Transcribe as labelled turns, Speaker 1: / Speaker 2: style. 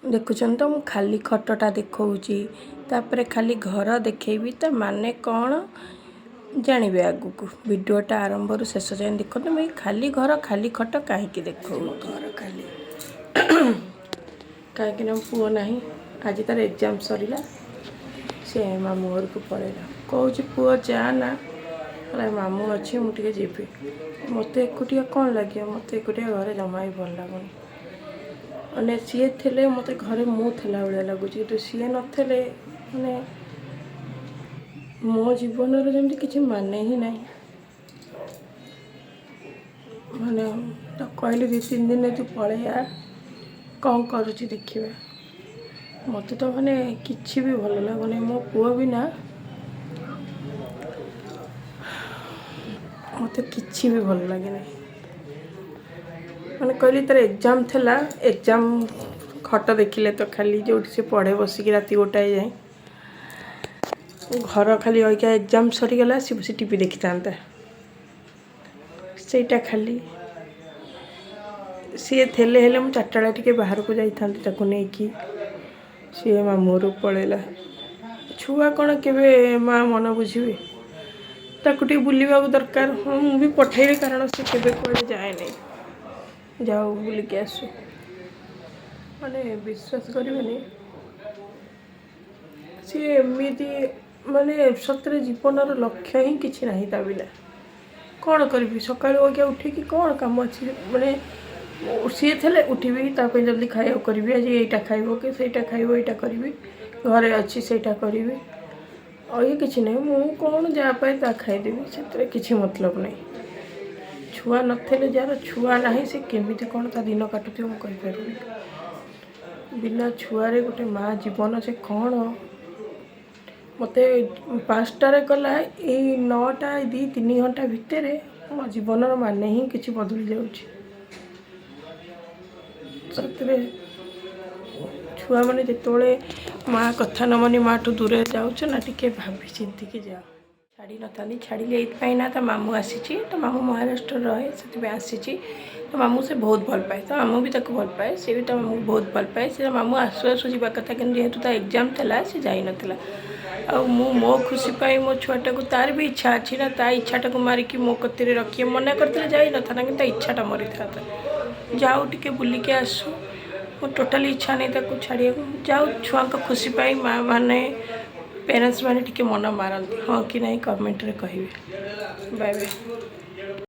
Speaker 1: देखुछन तो मु खाली खटटा देखौची तापर खाली घर देखैबी त माने कौन जानवे आगु वीडियोटा आरंभ रु शेष जाए देखो तो मैं खाली घर खाली खट कहीं देखो घर खाली कहीं पुओ ना आज तार एग्जाम सरला से मामू घर को पलैला कौच पुओ जाना मामू अच्छी मुझे जीवी मत एकुटिया कौन लगे मत एकुटिया घर जमा ही भल लगुनि मैंने सी थे मत घरे मुला भाया लगुच कि सी नथे मैंने मो जीवन जमी किसी माने ही ना मैंने तो कहली 2-3 दिन तू पलैया कौन करुच्ची देखा मत तो मैंने किसी भी भल लगुनि मो पुओ भी ना मत किसी भी भल लगे ना मैंने कहली तार एग्जाम थिला एग्जाम खट देखिले तो खाली जो से पढ़े बसिक राति 1 जाए घर खाली अइका एग्जाम सरीगला सी बस टीवी देखी था सेटा खाली सी थे मुझे 4टा बेला टे बाहर को जाता नहीं सी मामू घर पलैला छुआ कौन के माँ मन बुझे ताकू टे बुलवा दरकार हाँ मुझे पठेबी कारण से केवे कड़े जाए नहीं जाओ बुलिक आसु माने विश्वास करें सी एमती माने सतरे जीवनर लक्ष्य ही किसी ना ता बिना कौन करी सका उठिकी कौन कम अच्छी माने सी थे उठबी जल्दी खाया करी आज यहीटा खाइब कि सहीटा खाइब यहाँ करी घरे अच्छी सहीटा करी और ये किसी ना मु कौन जहाँ पाए ता खाईदेवी से किसी मतलब नहीं छुआ नथिले जार छुआ ना से केमी कौन ता दिन काटुथ मुझे बिना छुआरे गोटे माँ जीवन से कौन मत 5टारे कला यही 9टा 2-3 घंटा भितर मो जीवन माने ही किसी बदली जाऊँगी छुआ मैंने जिते माँ कथा न मानी माँ ठू दूर जाऊँ ना टे भाभी चिंतिकी जाओ छाड़ी न छाड़ी ये ना तो मामू आसी तो मामू महाराष्ट्र रहे से आसी तो मामू से बहुत भल पाए तो मामू भी भल पाए सी भी तो मामू बहुत भल पाए से मामू आसु आसु जावा कथा कि जेहेतु एग्जाम था सी जाई नथिला आ मो खुशी पाई मो छुआटा को तार भी इच्छा अच्छी ना ता इच्छाटा को मारिकी मो कतिर रखिए मना करते जाई न था कि इच्छाटा मरी था जाऊ टे बुलिके आसु मो टोटाली इच्छा नहीं ताको छाड़िया जाऊ छुआ खुशी पाई माँ मैंने पेरेंट्स मैंने टे मन मारती हाँ कि नहीं कमेंट रे कहिबे बाय बाय।